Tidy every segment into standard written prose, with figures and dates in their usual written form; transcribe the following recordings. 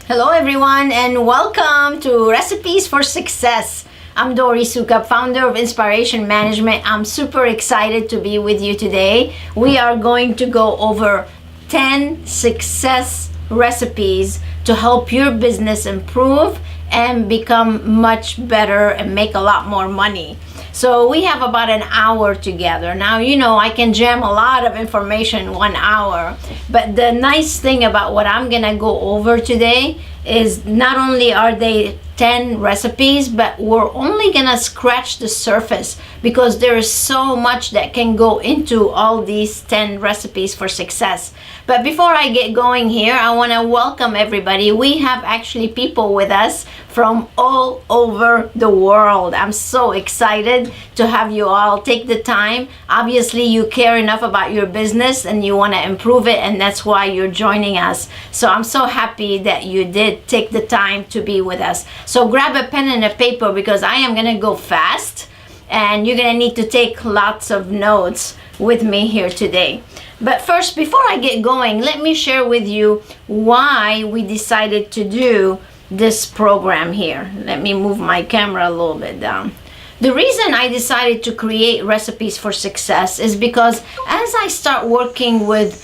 Hello everyone and welcome to Recipes for Success. I'm Dori Soukup, founder of InSPAration Management. I'm super excited to be with you today. We are going to go over 10 success recipes to help your business improve and become much better and make a lot more money. So we have about an hour together. Now, I can jam a lot of information in 1 hour, but the nice thing about what I'm gonna go over today is not only are they 10 recipes, but we're only gonna scratch the surface because there is so much that can go into all these 10 recipes for success. But before I get going here, I want to welcome everybody. We have actually people with us from all over the world. I'm so excited to have you all take the time. Obviously, you care enough about your business and you want to improve it, and that's why you're joining us. So I'm so happy that you did take the time to be with us. So grab a pen and a paper because I am going to go fast and you're going to need to take lots of notes with me here today. But first, before I get going, let me share with you why we decided to do this program here. Let me move my camera a little bit down. The reason I decided to create Recipes for Success is because as I start working with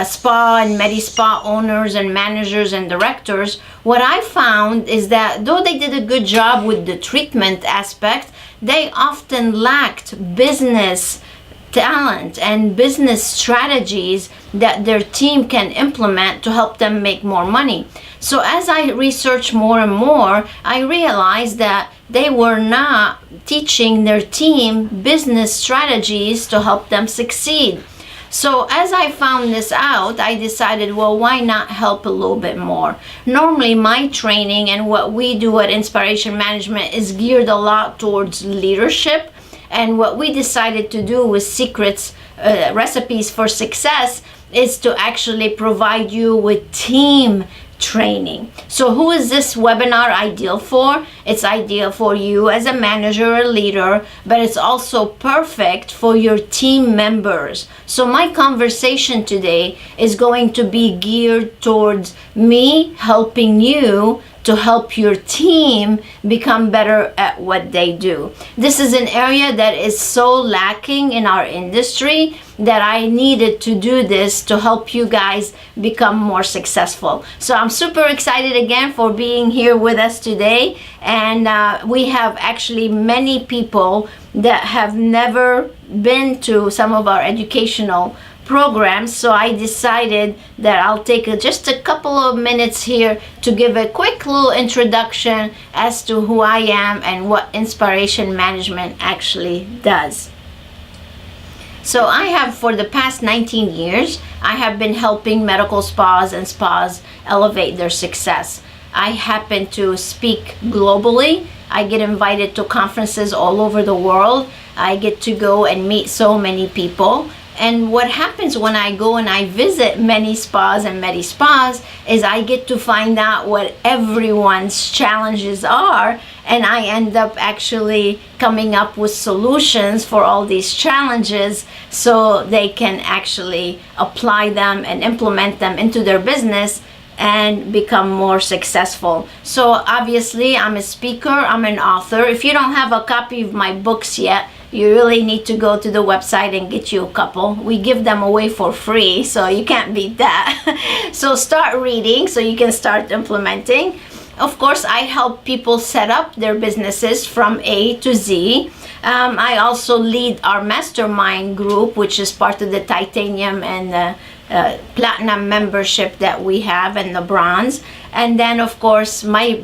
Spa and Medi Spa owners and managers and directors, what I found is that though they did a good job with the treatment aspect, they often lacked business talent and business strategies that their team can implement to help them make more money. So as I researched more and more, I realized that they were not teaching their team business strategies to help them succeed. So as I found this out, I decided, well, why not help a little bit more? Normally, my training and what we do at InSPAration Management is geared a lot towards leadership. And what we decided to do with Recipes for Success is to actually provide you with team training. So who is this webinar ideal for? It's ideal for you as a manager or leader, but it's also perfect for your team members. So my conversation today is going to be geared towards me helping you to help your team become better at what they do. This is an area that is so lacking in our industry that I needed to do this to help you guys become more successful. So I'm super excited again for being here with us today. And we have actually many people that have never been to some of our educational programs, so I decided that I'll take just a couple of minutes here to give a quick little introduction as to who I am and what InSPAration Management actually does. So I have, for the past 19 years, I have been helping medical spas and spas elevate their success. I happen to speak globally. I get invited to conferences all over the world. I get to go and meet so many people. And what happens when I go and I visit many spas and Medi Spas is I get to find out what everyone's challenges are, and I end up actually coming up with solutions for all these challenges so they can actually apply them and implement them into their business and become more successful. So obviously I'm a speaker, I'm an author. If you don't have a copy of my books yet, you really need to go to the website and get you a couple. We give them away for free, so you can't beat that. So start reading so you can start implementing. Of course, I help people set up their businesses from A to Z. I also lead our mastermind group, which is part of the titanium and the platinum membership that we have, and the bronze. And then of course my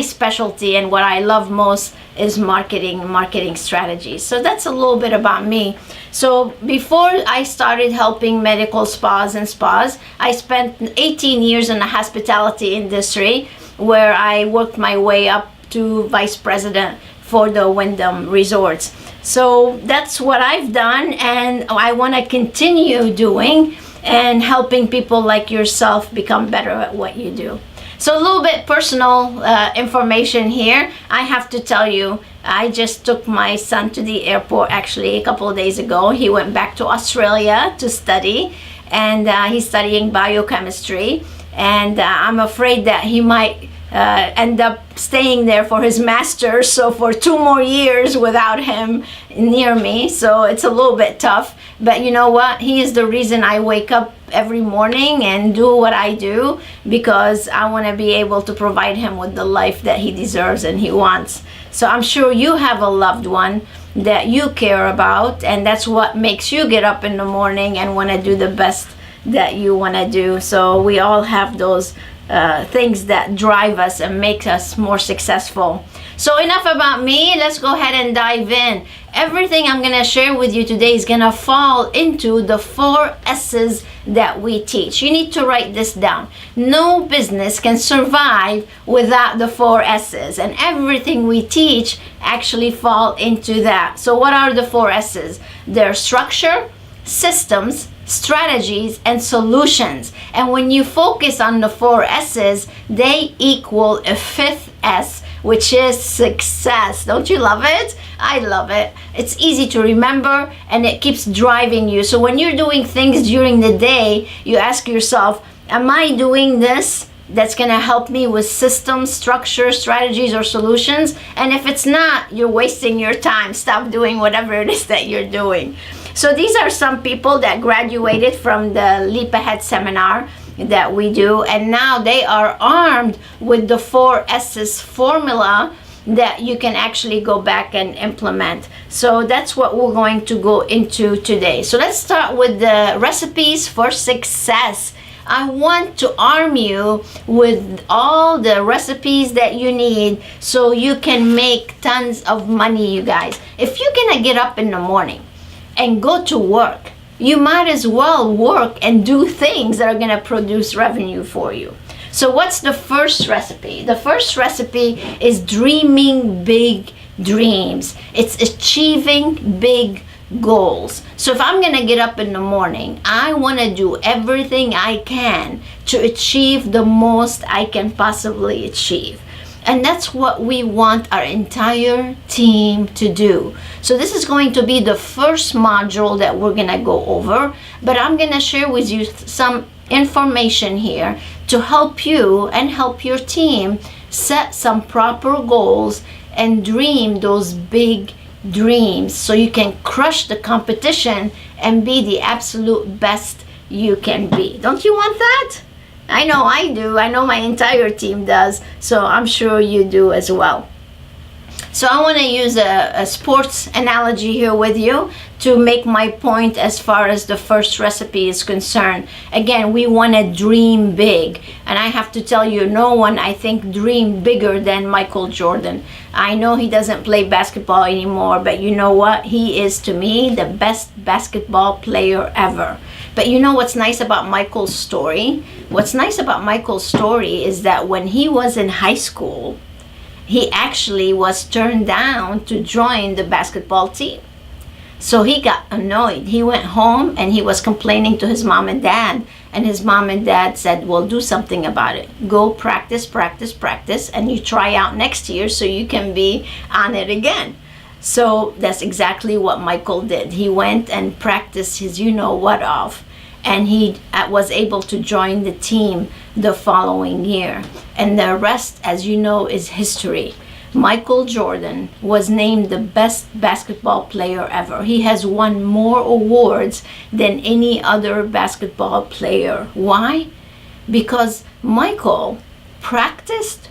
specialty and what I love most is marketing strategies. So that's a little bit about me. So before I started helping medical spas and spas, I spent 18 years in the hospitality industry where I worked my way up to vice president for the Wyndham Resorts. So that's what I've done, and I want to continue doing and helping people like yourself become better at what you do. So a little bit personal information here. I have to tell you, I just took my son to the airport actually a couple of days ago. He went back to Australia to study, and he's studying biochemistry. and I'm afraid that he might end up staying there for his master, so for 2 more years without him near me, so it's a little bit tough. But you know what, he is the reason I wake up every morning and do what I do, because I want to be able to provide him with the life that he deserves and he wants. So I'm sure you have a loved one that you care about, and that's what makes you get up in the morning and want to do the best that you want to do. So we all have those things that drive us and make us more successful. So enough about me, let's go ahead and dive in. Everything I'm going to share with you today is going to fall into the 4 S's that we teach. You need to write this down. No business can survive without the 4 S's, and everything we teach actually fall into that. So what are the 4 S's? They're structure, systems, strategies, and solutions. And when you focus on the 4 S's, they equal a 5th S, which is success. Don't you love it? I love it. It's easy to remember and it keeps driving you. So when you're doing things during the day, you ask yourself, am I doing this that's going to help me with systems, structure, strategies, or solutions? And if it's not, you're wasting your time. Stop doing whatever it is that you're doing. So these are some people that graduated from the Leap Ahead seminar that we do, and now they are armed with the 4 S's formula that you can actually go back and implement. So that's what we're going to go into today. So let's start with the recipes for success. I want to arm you with all the recipes that you need so you can make tons of money, you guys. If you're gonna get up in the morning and go to work, you might as well work and do things that are going to produce revenue for you. So what's the first recipe? The first recipe is dreaming big dreams. It's achieving big goals. So if I'm going to get up in the morning, I want to do everything I can to achieve the most I can possibly achieve. And that's what we want our entire team to do. So this is going to be the first module that we're going to go over, but I'm going to share with you some information here to help you and help your team set some proper goals and dream those big dreams so you can crush the competition and be the absolute best you can be. Don't you want that? I know I do. I know my entire team does. So I'm sure you do as well. So I want to use a sports analogy here with you to make my point as far as the first recipe is concerned. Again, we want to dream big. And I have to tell you, no one, I think, dreamed bigger than Michael Jordan. I know he doesn't play basketball anymore, but you know what? He is, to me, the best basketball player ever. But you know what's nice about Michael's story? What's nice about Michael's story is that when he was in high school, he actually was turned down to join the basketball team. So he got annoyed. He went home and he was complaining to his mom and dad. And his mom and dad said, well, do something about it. Go practice, practice, practice, and you try out next year so you can be on it again. So that's exactly what Michael did. He went and practiced his you-know-what off, and he was able to join the team the following year. And the rest, as you know, is history. Michael Jordan was named the best basketball player ever. He has won more awards than any other basketball player. Why? Because Michael practiced,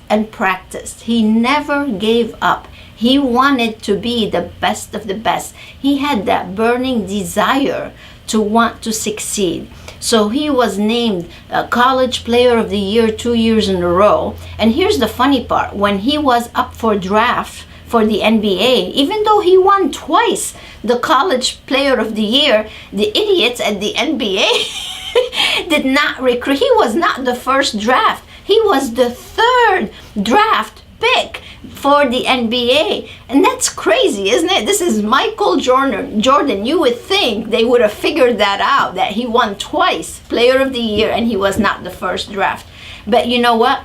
and practiced. He never gave up. He wanted to be the best of the best. He had that burning desire to want to succeed. So he was named a College Player of the Year 2 years in a row. And here's the funny part. When he was up for draft for the NBA, even though he won twice the College Player of the Year, the idiots at the NBA did not recruit. He was not the first draft. He was the 3rd draft pick for the NBA. And that's crazy, isn't it? This is Michael Jordan. You would think they would have figured that out, that he won twice Player of the Year and he was not the first draft. But you know what?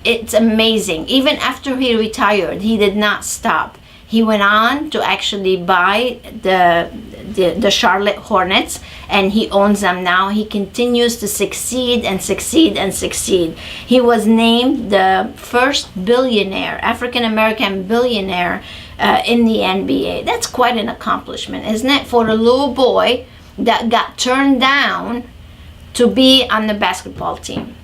It's amazing. Even after he retired, he did not stop. He went on to actually buy the Charlotte Hornets, and he owns them now. He continues to succeed and succeed and succeed. He was named the first billionaire, African American billionaire in the NBA. That's quite an accomplishment, isn't it? For a little boy that got turned down to be on the basketball team.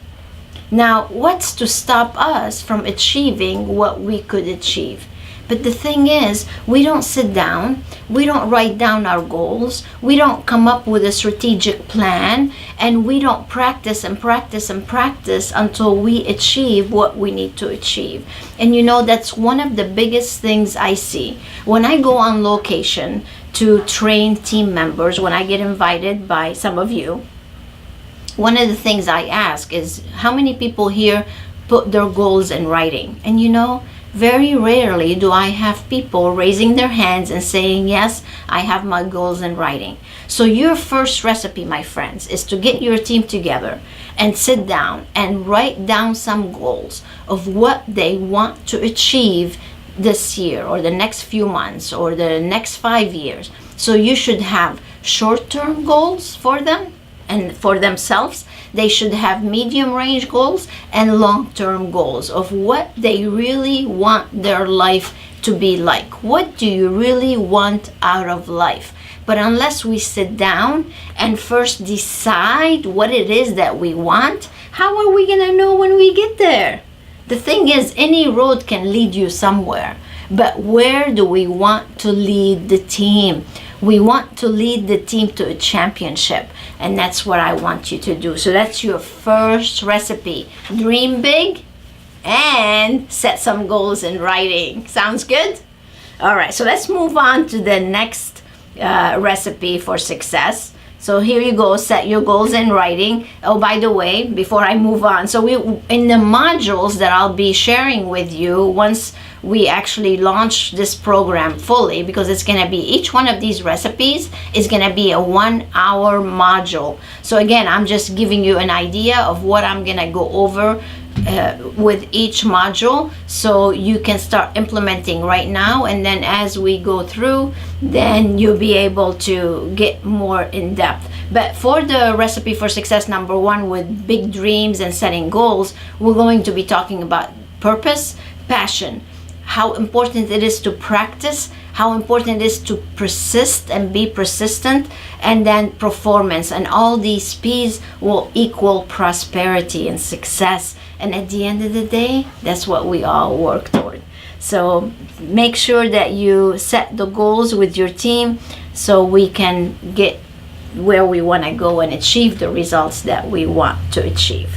Now, what's to stop us from achieving what we could achieve? But the thing is, we don't sit down, we don't write down our goals, we don't come up with a strategic plan, and we don't practice and practice and practice until we achieve what we need to achieve. And you know, that's one of the biggest things I see. When I go on location to train team members, when I get invited by some of you, one of the things I ask is, how many people here put their goals in writing? And you know, very rarely do I have people raising their hands and saying, yes, I have my goals in writing. So your first recipe, my friends, is to get your team together and sit down and write down some goals of what they want to achieve this year or the next few months or the next 5 years. So you should have short-term goals for them and for themselves. They should have medium range goals and long-term goals of what they really want their life to be like. What do you really want out of life? But unless we sit down and first decide what it is that we want, how are we gonna know when we get there? The thing is, any road can lead you somewhere, but where do we want to lead the team? We want to lead the team to a championship, and that's what I want you to do. So that's your first recipe. Dream big and set some goals in writing. Sounds good? All right, so let's move on to the next recipe for success. So here you go, set your goals in writing. Oh, by the way, before I move on, so in the modules that I'll be sharing with you once we actually launch this program fully, because it's gonna be, each one of these recipes is gonna be a 1 hour module. So again, I'm just giving you an idea of what I'm gonna go over with each module, so you can start implementing right now, and then as we go through, then you'll be able to get more in depth. But for the recipe for success number 1, with big dreams and setting goals, we're going to be talking about purpose, passion, how important it is to practice, how important it is to persist and be persistent, and then performance. And all these P's will equal prosperity and success. And at the end of the day, that's what we all work toward. So make sure that you set the goals with your team so we can get where we want to go and achieve the results that we want to achieve.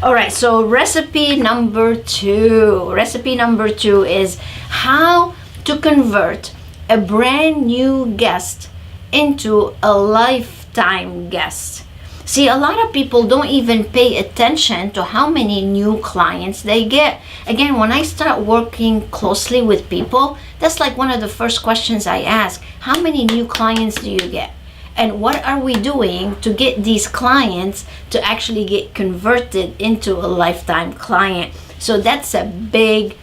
All right, so recipe number 2. Recipe number 2 is how to convert a brand new guest into a lifetime guest. See, a lot of people don't even pay attention to how many new clients they get. Again, when I start working closely with people, that's like one of the first questions I ask. How many new clients do you get? And what are we doing to get these clients to actually get converted into a lifetime client? So that's a big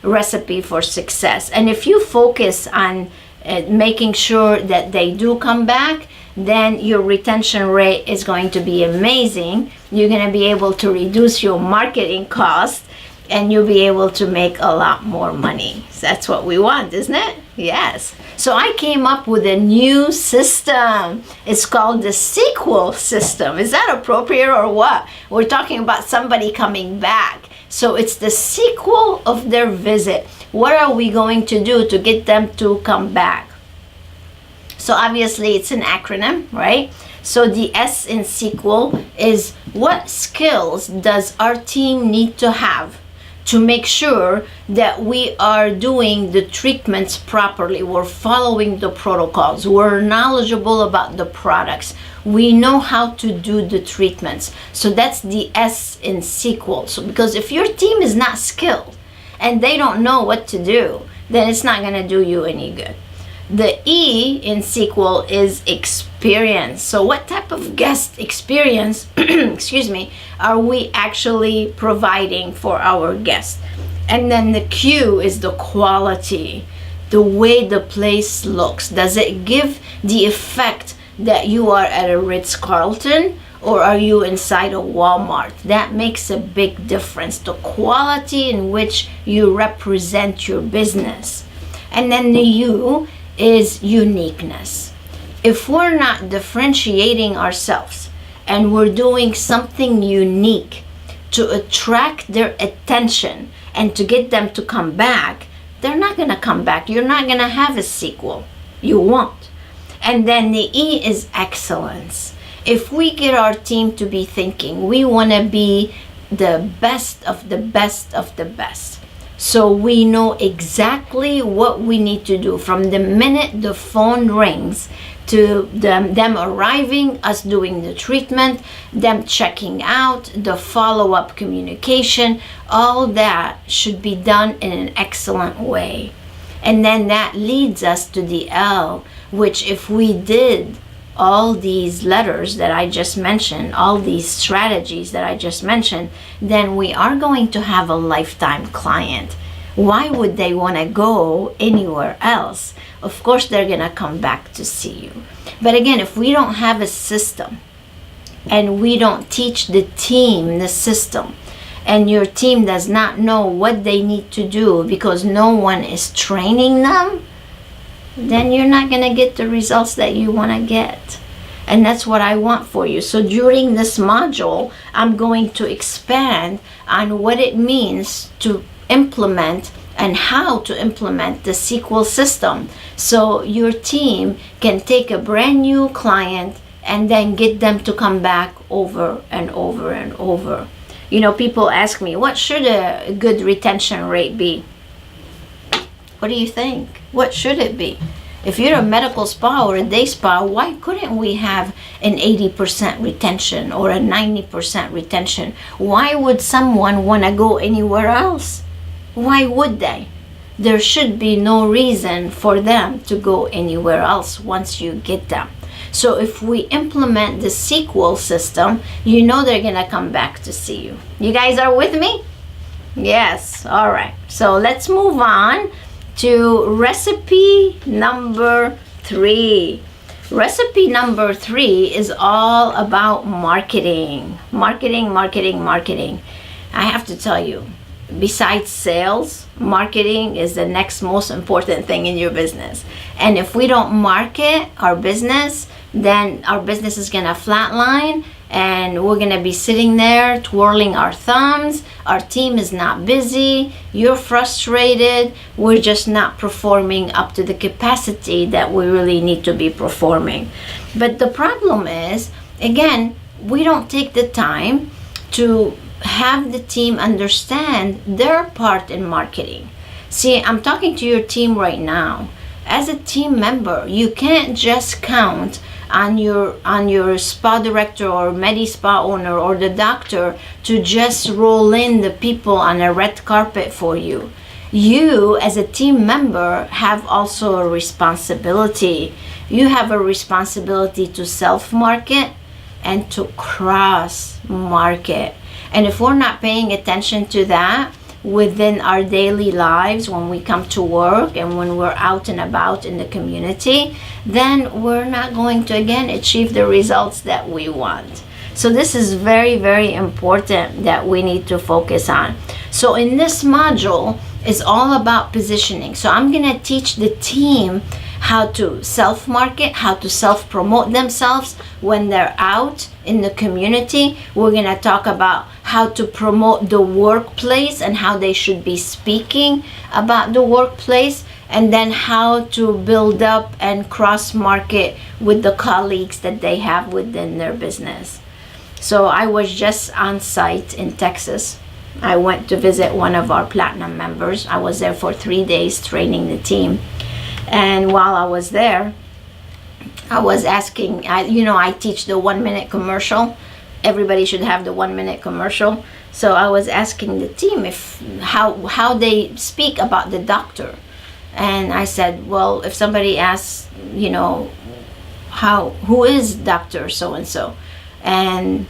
recipe for success. And if you focus on making sure that they do come back, then your retention rate is going to be amazing. You're going to be able to reduce your marketing cost, and you'll be able to make a lot more money. So that's what we want, isn't it? Yes. So I came up with a new system. It's called the sequel system. Is that appropriate or what? We're talking about somebody coming back. So it's the sequel of their visit. What are we going to do to get them to come back? So obviously it's an acronym, right? So the S in sequel is, what skills does our team need to have to make sure that we are doing the treatments properly? We're following the protocols. We're knowledgeable about the products. We know how to do the treatments. So that's the S in sequel. So because if your team is not skilled and they don't know what to do, then it's not gonna do you any good. The E in sequel is experience. So what type of guest experience, excuse me, are we actually providing for our guests? And then the Q is the quality. the way the place looks? Does it give the effect that you are at a Ritz-Carlton or are you inside a Walmart? That makes a big difference. The quality in which you represent your business. And then the U is uniqueness. If we're not differentiating ourselves and we're doing something unique to attract their attention and to get them to come back, they're not going to come back. You're not going to have a sequel. You won't. And then the E is excellence. If we get our team to be thinking, we want to be the best of the best of the best. So we know exactly what we need to do from the minute the phone rings to them arriving, us doing the treatment, them checking out, the follow-up communication. All that should be done in an excellent way. And then that leads us to the L, which if we did all these letters that I just mentioned, all these strategies that I just mentioned, then we are going to have a lifetime client. Why would they want to go anywhere else? Of course, they're going to come back to see you. But again, if we don't have a system and we don't teach the team the system, and your team does not know what they need to do because no one is training them, then you're not going to get the results that you want to get. And that's what I want for you. So during this module, I'm going to expand on what it means to implement and how to implement the sequel system so your team can take a brand new client and then get them to come back over and over and over. You know, people ask me, what should a good retention rate be? What do you think? What should it be? If you're a medical spa or a day spa, why couldn't we have an 80% retention or a 90% retention? Why would someone want to go anywhere else? Why would they? There should be no reason for them to go anywhere else once you get them. So if we implement the sequel system, you know they're going to come back to see you. You guys are with me? Yes. All right. So let's move on to recipe number 3. Recipe number 3 is all about marketing. Marketing. I have to tell you, besides sales, marketing is the next most important thing in your business. And if we don't market our business, then our business is going to flatline and we're going to be sitting there twirling our thumbs. Our team is not busy. You're frustrated. We're just not performing up to the capacity that we really need to be performing. But the problem is, again, we don't take the time to have the team understand their part in marketing. See, I'm talking to your team right now. As a team member, you can't just count on your spa director or Medi Spa owner or the doctor to just roll in the people on a red carpet for you. You, as a team member, have also a responsibility. You have a responsibility to self-market and to cross-market. And if we're not paying attention to that within our daily lives, when we come to work and when we're out and about in the community, then we're not going to, again, achieve the results that we want. So this is very, very important that we need to focus on. So in this module, it's all about positioning. So I'm going to teach the team how to self-market, how to self-promote themselves when they're out in the community. We're going to talk about how to promote the workplace and how they should be speaking about the workplace, and then how to build up and cross-market with the colleagues that they have within their business. So I was just on site in Texas. I went to visit one of our platinum members. I was there for 3 days training the team. And while I was there, I was asking, I teach the 1-minute commercial. Everybody should have the 1-minute commercial. So I was asking the team how they speak about the doctor. And I said, well, if somebody asks, who is Dr. So-and-so? And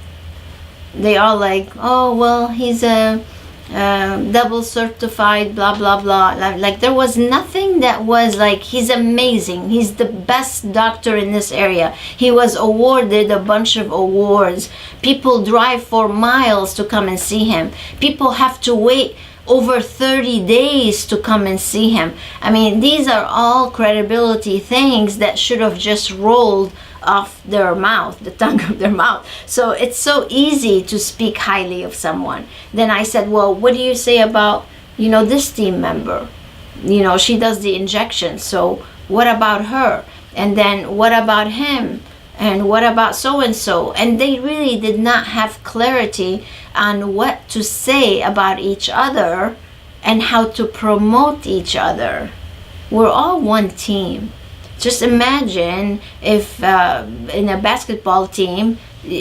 they all like, oh, well, he's a double certified, blah blah blah. Like there was nothing that was like, he's amazing, he's the best doctor in this area, he was awarded a bunch of awards, people drive for miles to come and see him, people have to wait over 30 days to come and see him. I mean, these are all credibility things that should have just rolled off their mouth, the tongue of their mouth. So it's so easy to speak highly of someone. Then I said, well, what do you say about, this team member? She does the injection, so what about her? And then what about him? And what about so and so? And they really did not have clarity on what to say about each other and how to promote each other. We're all one team. Just imagine if in a basketball team,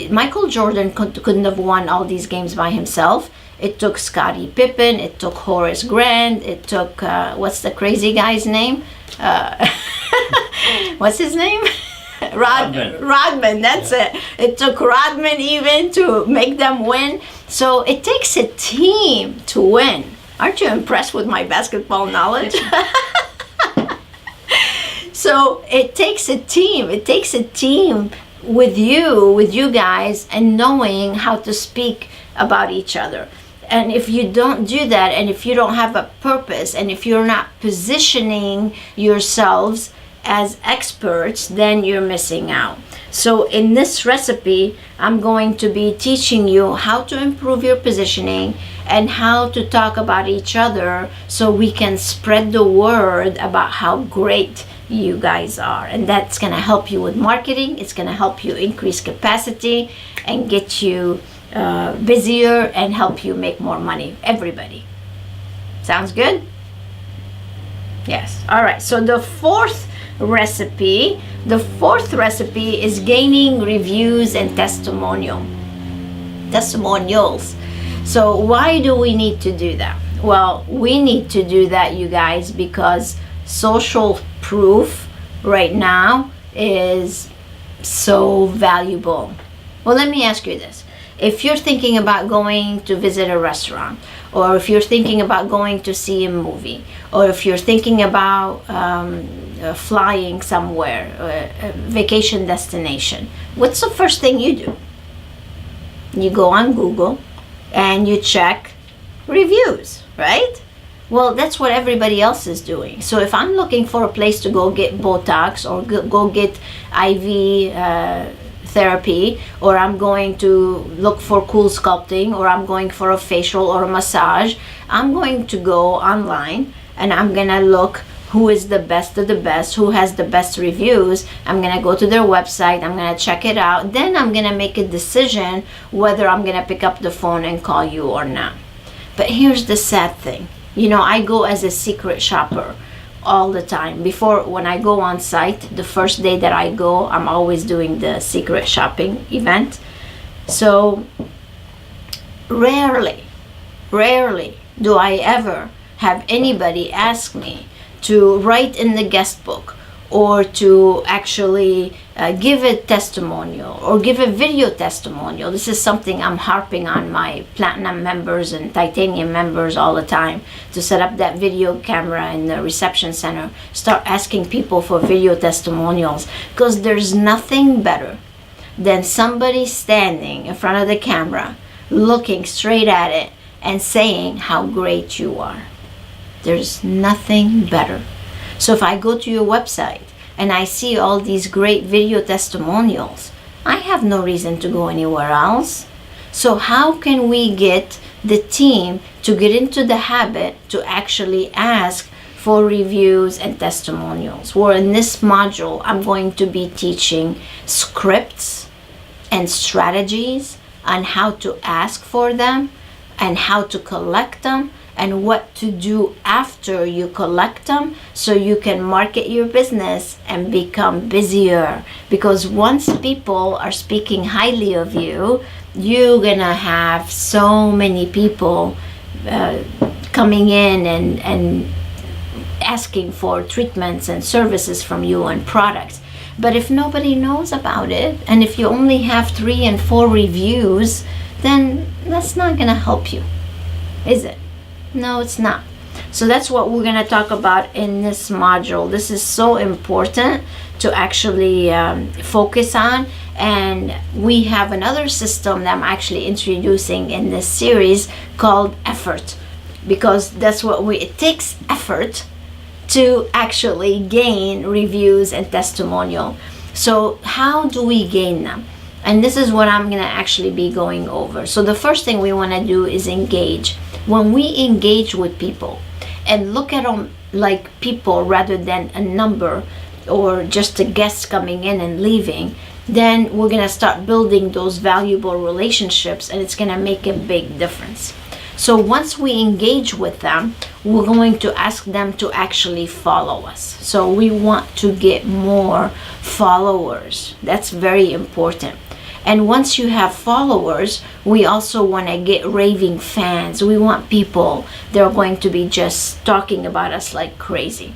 Michael Jordan couldn't have won all these games by himself. It took Scottie Pippen, it took Horace Grant, it took, what's the crazy guy's name? What's his name? Rodman, that's it. It took Rodman even to make them win. So it takes a team to win. Aren't you impressed with my basketball knowledge? So it takes a team. It takes a team with you guys, and knowing how to speak about each other. And if you don't do that, and if you don't have a purpose, and if you're not positioning yourselves as experts, then you're missing out. So in this recipe, I'm going to be teaching you how to improve your positioning and how to talk about each other, so we can spread the word about how great you guys are. And that's going to help you with marketing. It's going to help you increase capacity and get you busier and help you make more money. Everybody. Sounds good? Yes. All right. So the fourth recipe is gaining reviews and testimonials. So why do we need to do that? Well, we need to do that, you guys, because social proof right now is so valuable. Well, let me ask you this. If you're thinking about going to visit a restaurant, or if you're thinking about going to see a movie, or if you're thinking about flying somewhere, a vacation destination, what's the first thing you do? You go on Google and you check reviews, right? Well, that's what everybody else is doing. So if I'm looking for a place to go get Botox, or go get IV therapy, or I'm going to look for cool sculpting, or I'm going for a facial or a massage, I'm going to go online and I'm gonna look who is the best of the best, who has the best reviews. I'm gonna go to their website, I'm gonna check it out, then I'm gonna make a decision whether I'm gonna pick up the phone and call you or not. But here's the sad thing. I go as a secret shopper all the time. When I go on site, the first day that I go, I'm always doing the secret shopping event. So rarely do I ever have anybody ask me to write in the guest book, or to actually give a testimonial, or give a video testimonial. This is something I'm harping on my platinum members and titanium members all the time, to set up that video camera in the reception center, start asking people for video testimonials, because there's nothing better than somebody standing in front of the camera, looking straight at it and saying how great you are. There's nothing better. So if I go to your website and I see all these great video testimonials, I have no reason to go anywhere else. So how can we get the team to get into the habit to actually ask for reviews and testimonials? Well, in this module, I'm going to be teaching scripts and strategies on how to ask for them, and how to collect them, and what to do after you collect them, so you can market your business and become busier. Because once people are speaking highly of you, you're gonna have so many people coming in and asking for treatments and services from you and products. But if nobody knows about it, and if you only have 3 and 4 reviews, then that's not gonna help you. is it? No, it's not. So that's what we're going to talk about in this module. This is so important to actually focus on. And we have another system that I'm actually introducing in this series called effort, because that's what it takes effort to actually gain reviews and testimonial. So how do we gain them? And this is what I'm going to actually be going over. So the first thing we want to do is engage. When we engage with people and look at them like people rather than a number or just a guest coming in and leaving, then we're going to start building those valuable relationships, and it's going to make a big difference. So once we engage with them, we're going to ask them to actually follow us. So we want to get more followers. That's very important. And once you have followers, we also want to get raving fans. We want people that are going to be just talking about us like crazy.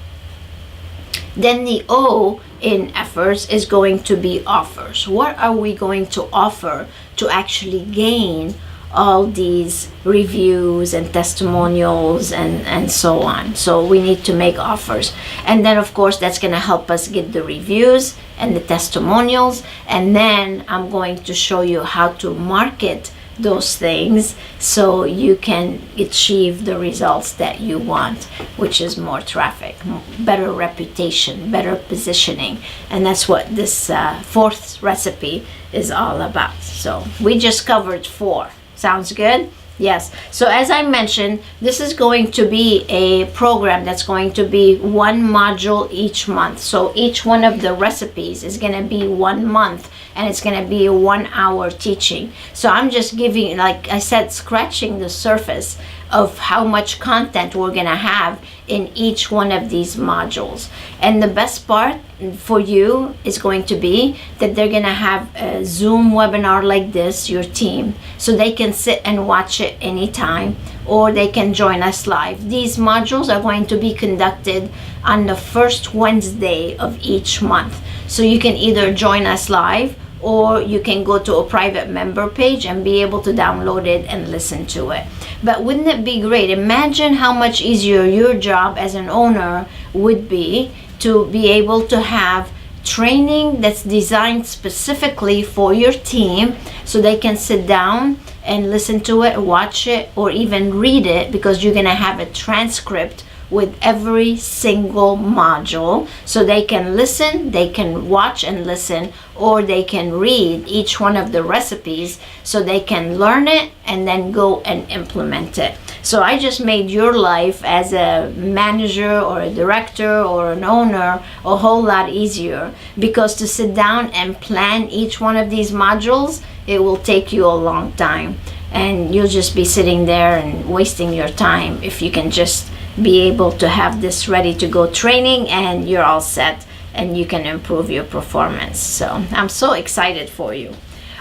Then the O in efforts is going to be offers. What are we going to offer to actually gain all these reviews and testimonials and so on? So we need to make offers. And then of course that's going to help us get the reviews and the testimonials. And then I'm going to show you how to market those things so you can achieve the results that you want, which is more traffic, better reputation, better positioning. And that's what this fourth recipe is all about. So we just covered 4. Sounds good? Yes. So as I mentioned, this is going to be a program that's going to be 1 module each month. So each one of the recipes is going to be 1 month, and it's going to be a 1-hour teaching. So I'm just giving, like I said, scratching the surface of how much content we're going to have in each one of these modules. And the best part for you is going to be that they're going to have a Zoom webinar like this, your team, so they can sit and watch it anytime, or they can join us live. These modules are going to be conducted on the first Wednesday of each month. So you can either join us live, or you can go to a private member page and be able to download it and listen to it. But wouldn't it be great? Imagine how much easier your job as an owner would be to be able to have training that's designed specifically for your team, so they can sit down and listen to it, watch it, or even read it, because you're going to have a transcript with every single module, so they can listen, they can watch and listen, or they can read each one of the recipes so they can learn it and then go and implement it. So I just made your life as a manager or a director or an owner a whole lot easier, because to sit down and plan each one of these modules, it will take you a long time, and you'll just be sitting there and wasting your time if you can just be able to have this ready to go training and you're all set and you can improve your performance. So I'm so excited for you.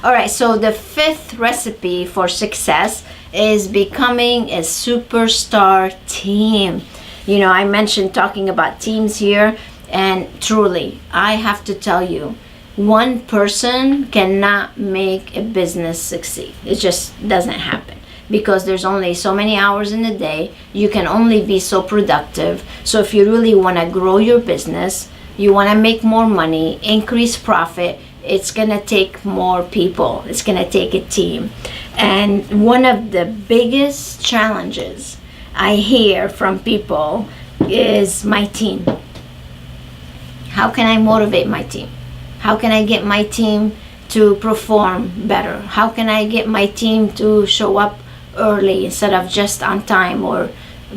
All right, so the 5th recipe for success is becoming a superstar team. You know, I mentioned talking about teams here, and truly, I have to tell you, one person cannot make a business succeed. It just doesn't happen, because there's only so many hours in the day. You can only be so productive. So if you really want to grow your business, you want to make more money, increase profit, it's going to take more people. It's going to take a team. And one of the biggest challenges I hear from people is my team. How can I motivate my team? How can I get my team to perform better? How can I get my team to show up early instead of just on time or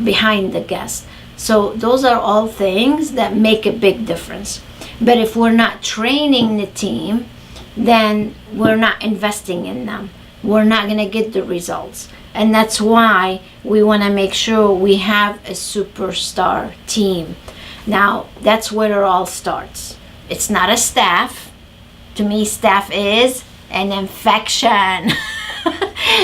behind the guest? So those are all things that make a big difference. But if we're not training the team, then we're not investing in them. We're not going to get the results. And that's why we want to make sure we have a superstar team. Now, that's where it all starts. It's not a staff. To me, staff is an infection.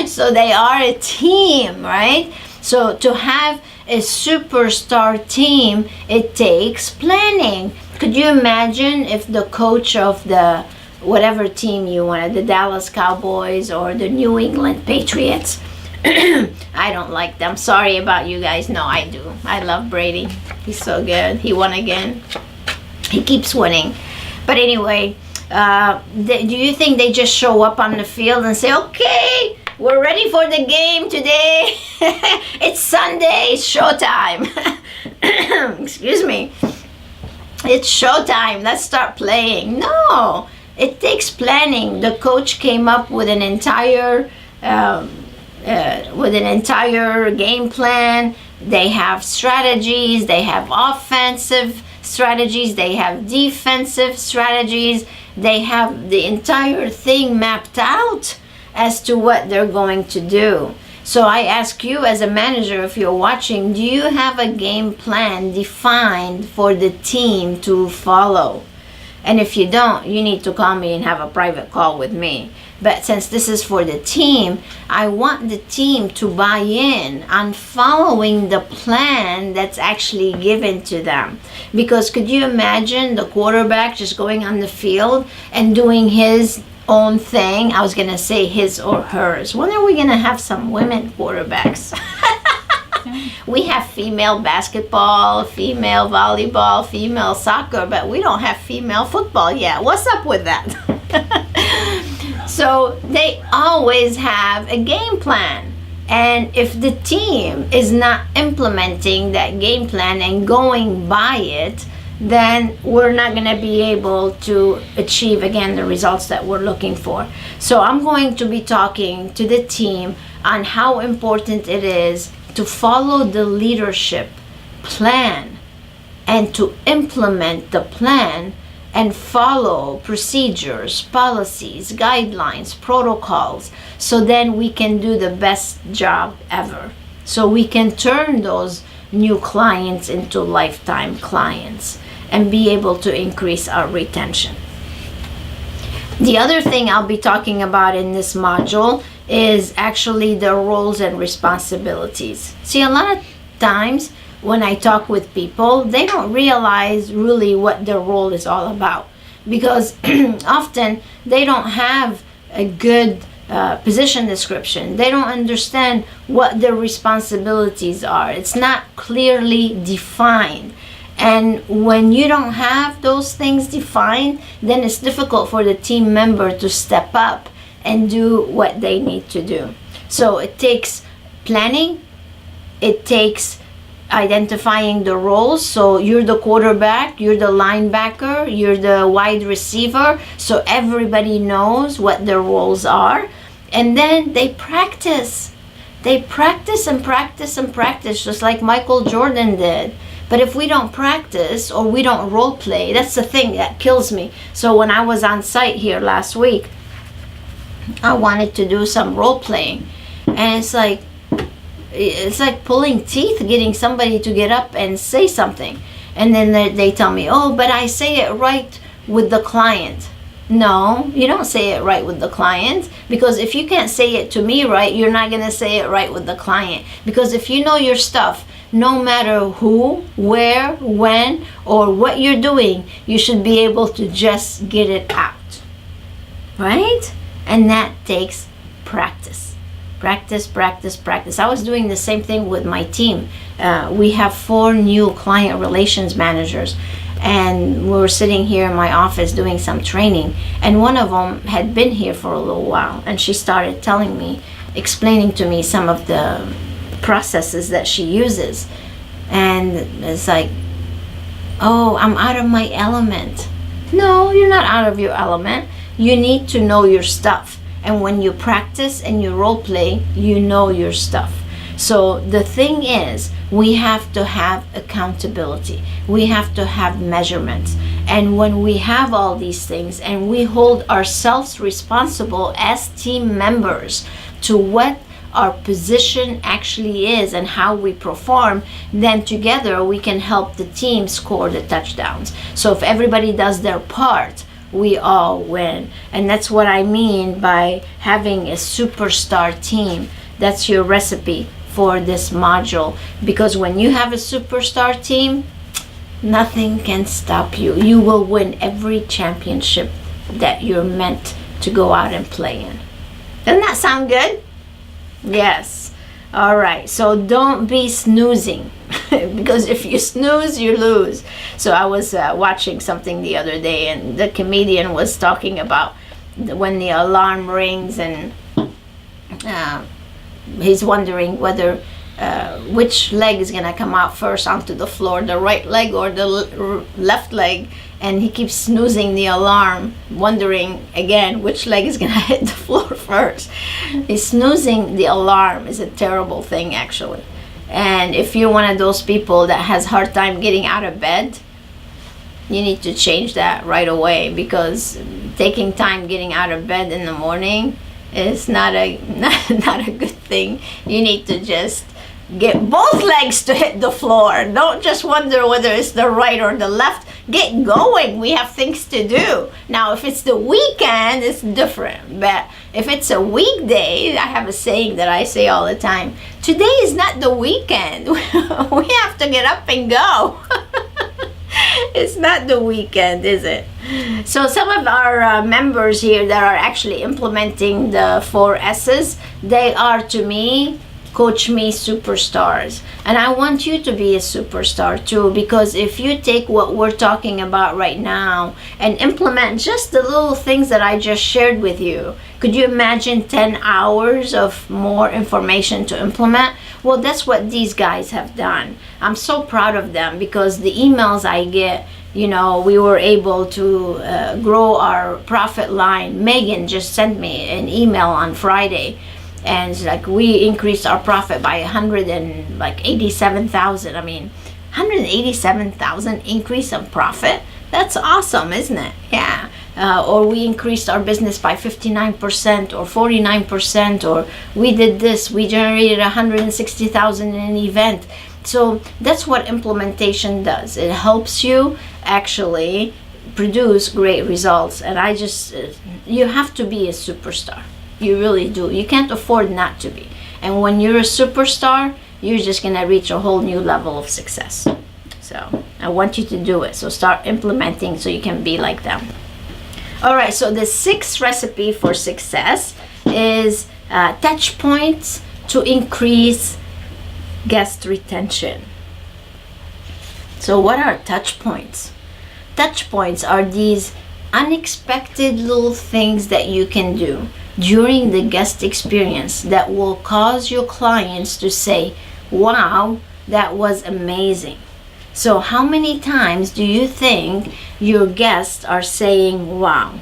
So they are a team, right? So to have a superstar team, it takes planning. Could you imagine if the coach of the whatever team you wanted, the Dallas Cowboys or the New England Patriots, I don't like them. Sorry about you guys. No, I do. I love Brady. He's so good. He won again. He keeps winning. But anyway, do you think they just show up on the field and say, okay, we're ready for the game today. It's Sunday. It's showtime. Excuse me. It's showtime. Let's start playing. No, it takes planning. The coach came up with an entire game plan. They have strategies. They have offensive strategies. They have defensive strategies. They have the entire thing mapped out as to what they're going to do. So I ask you as a manager, if you're watching, do you have a game plan defined for the team to follow? And if you don't, you need to call me and have a private call with me. But since this is for the team, I want the team to buy in on following the plan that's actually given to them. Because could you imagine the quarterback just going on the field and doing his own thing? I was going to say his or hers. When are we going to have some women quarterbacks? We have female basketball, female volleyball, female soccer, but we don't have female football yet. What's up with that? So they always have a game plan. And if the team is not implementing that game plan and going by it, then we're not going to be able to achieve, again, the results that we're looking for. So I'm going to be talking to the team on how important it is to follow the leadership plan and to implement the plan and follow procedures, policies, guidelines, protocols, so then we can do the best job ever. So we can turn those new clients into lifetime clients and be able to increase our retention. The other thing I'll be talking about in this module is actually the roles and responsibilities. See, a lot of times when I talk with people, they don't realize really what their role is all about, because often they don't have a good position description. They don't understand what their responsibilities are. It's not clearly defined. And when you don't have those things defined, then it's difficult for the team member to step up and do what they need to do. So it takes planning. It takes identifying the roles. So you're the quarterback, you're the linebacker, you're the wide receiver. So everybody knows what their roles are. And then they practice. They practice and practice and practice, just like Michael Jordan did. But if we don't practice or we don't role play, that's the thing that kills me. So when I was on site here last week, I wanted to do some role playing. And it's like pulling teeth, getting somebody to get up and say something. And then they tell me, oh, but I say it right with the client. No, you don't say it right with the client, because if you can't say it to me right, you're not going to say it right with the client. Because if you know your stuff, no matter who, where, when, or what you're doing, you should be able to just get it out, right? And that takes practice. Practice, practice, practice. I was doing the same thing with my team. We have 4 new client relations managers, and we were sitting here in my office doing some training, and one of them had been here for a little while, and she started telling me, explaining to me some of the processes that she uses. And it's like, oh, I'm out of my element. No, you're not out of your element. You need to know your stuff. And when you practice and you role play, you know your stuff. So the thing is, we have to have accountability. We have to have measurements. And when we have all these things and we hold ourselves responsible as team members to what our position actually is and how we perform, then together we can help the team score the touchdowns. So if everybody does their part, we all win. And that's what I mean by having a superstar team. That's your recipe for this module. Because when you have a superstar team, nothing can stop you. You will win every championship that you're meant to go out and play in. Doesn't that sound good? Yes. All right, so don't be snoozing because if you snooze, you lose. So I was watching something the other day, and the comedian was talking about when the alarm rings, and he's wondering whether which leg is gonna come out first onto the floor, the right leg or the left leg, and he keeps snoozing the alarm, wondering again which leg is gonna hit the floor first. He's snoozing the alarm is a terrible thing, actually. And if you're one of those people that has hard time getting out of bed, you need to change that right away, because taking time getting out of bed in the morning is not a good thing. You need to just get both legs to hit the floor. Don't just wonder whether it's the right or the left. Get going. We have things to do. Now, if it's the weekend, it's different. But if it's a weekday, I have a saying that I say all the time. Today is not the weekend. We have to get up and go. It's not the weekend, is it? So some of our members here that are actually implementing the 4 S's, they are, to me, Coach Me superstars. And I want you to be a superstar too, because if you take what we're talking about right now and implement just the little things that I just shared with you, could you imagine 10 hours of more information to implement? Well, that's what these guys have done. I'm so proud of them, because the emails I get, you know, we were able to grow our profit line. Megan just sent me an email on Friday, and it's like we increased our profit by 187,000. I mean, 187,000 increase in profit. That's awesome, isn't it? Yeah. Or we increased our business by 59% or 49%, or we did this, we generated 160,000 in an event. So that's what implementation does. It helps you actually produce great results. And I just, you have to be a superstar. You really do. You can't afford not to be. And when you're a superstar, you're just going to reach a whole new level of success. So I want you to do it. So start implementing so you can be like them. All right, so the 6th recipe for success is touch points to increase guest retention. So what are touch points? Touch points are these unexpected little things that you can do during the guest experience that will cause your clients to say, wow, that was amazing. So how many times do you think your guests are saying wow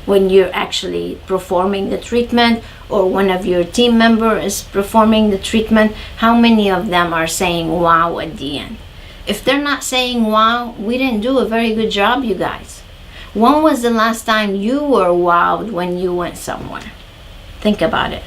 when you're actually performing the treatment, or one of your team members is performing the treatment? How many of them are saying wow at the end? If they're not saying wow, we didn't do a very good job, you guys. When was the last time you were wowed when you went somewhere? Think about it.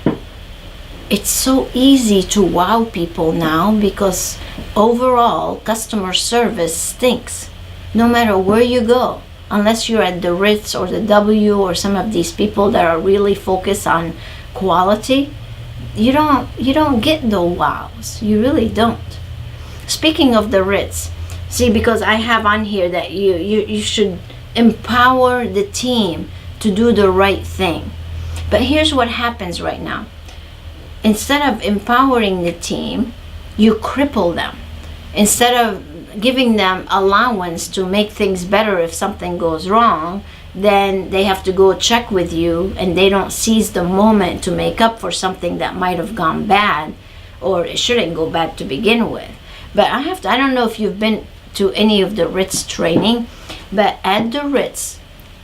It's so easy to wow people now, because overall customer service stinks no matter where you go, unless you're at the Ritz or the W or some of these people that are really focused on quality. You don't get the wows. You really don't. Speaking of the Ritz, see, because I have on here that you should empower the team to do the right thing. But here's what happens right now. Instead of empowering the team, you cripple them. Instead of giving them allowance to make things better if something goes wrong, then they have to go check with you, and they don't seize the moment to make up for something that might have gone bad, or it shouldn't go bad to begin with. But I don't know if you've been to any of the Ritz training, but at the Ritz,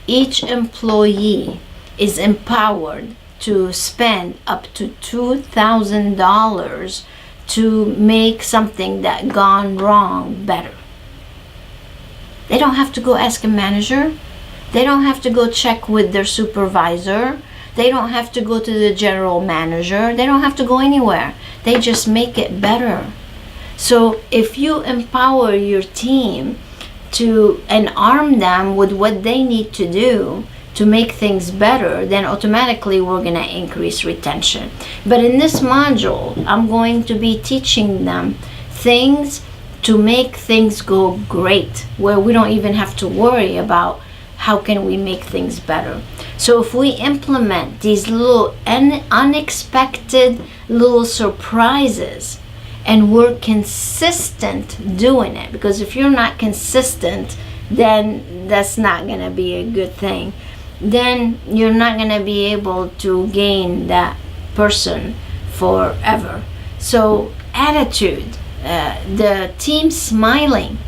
each employee is empowered to spend up to $2,000 to make something that gone wrong better. They don't have to go ask a manager. They don't have to go check with their supervisor. They don't have to go to the general manager. They don't have to go anywhere. They just make it better. So if you empower your team and arm them with what they need to do to make things better, then automatically we're going to increase retention. But in this module, I'm going to be teaching them things to make things go great, where we don't even have to worry about how can we make things better. So if we implement these little unexpected little surprises, and we're consistent doing it, because if you're not consistent, then that's not going to be a good thing. Then you're not going to be able to gain that person forever. So attitude, the team smiling.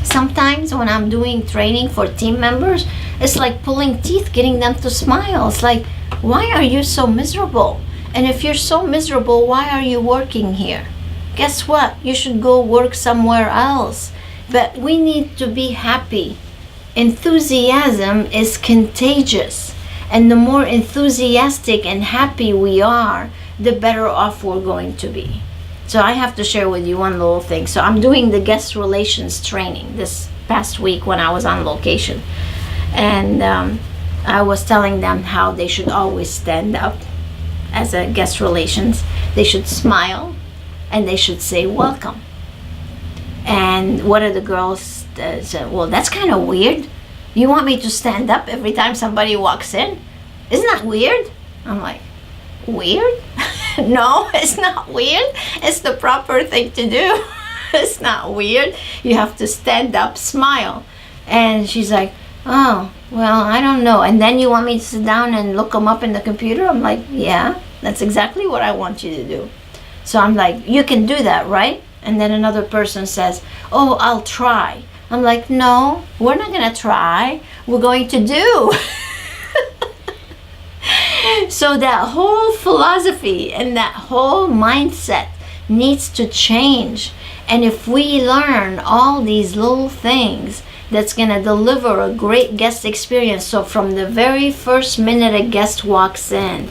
Sometimes when I'm doing training for team members, it's like pulling teeth getting them to smile. It's like, why are you so miserable? And if you're so miserable, why are you working here? Guess what? You should go work somewhere else. But we need to be happy. Enthusiasm is contagious. And the more enthusiastic and happy we are, the better off we're going to be. So I have to share with you one little thing. So I'm doing the guest relations training this past week when I was on location. And I was telling them how they should always stand up as a guest relations. They should smile and they should say welcome. And one of the girls said, well, that's kind of weird. You want me to stand up every time somebody walks in? Isn't that weird? I'm like, weird? No, it's not weird. It's the proper thing to do. It's not weird. You have to stand up, smile. And she's like, oh, well, I don't know. And then you want me to sit down and look them up in the computer? I'm like, yeah, that's exactly what I want you to do. So I'm like, you can do that, right? And then another person says, oh, I'll try. I'm like, no, we're not going to try. We're going to do. So that whole philosophy and that whole mindset needs to change. And if we learn all these little things, that's going to deliver a great guest experience. So from the very first minute a guest walks in,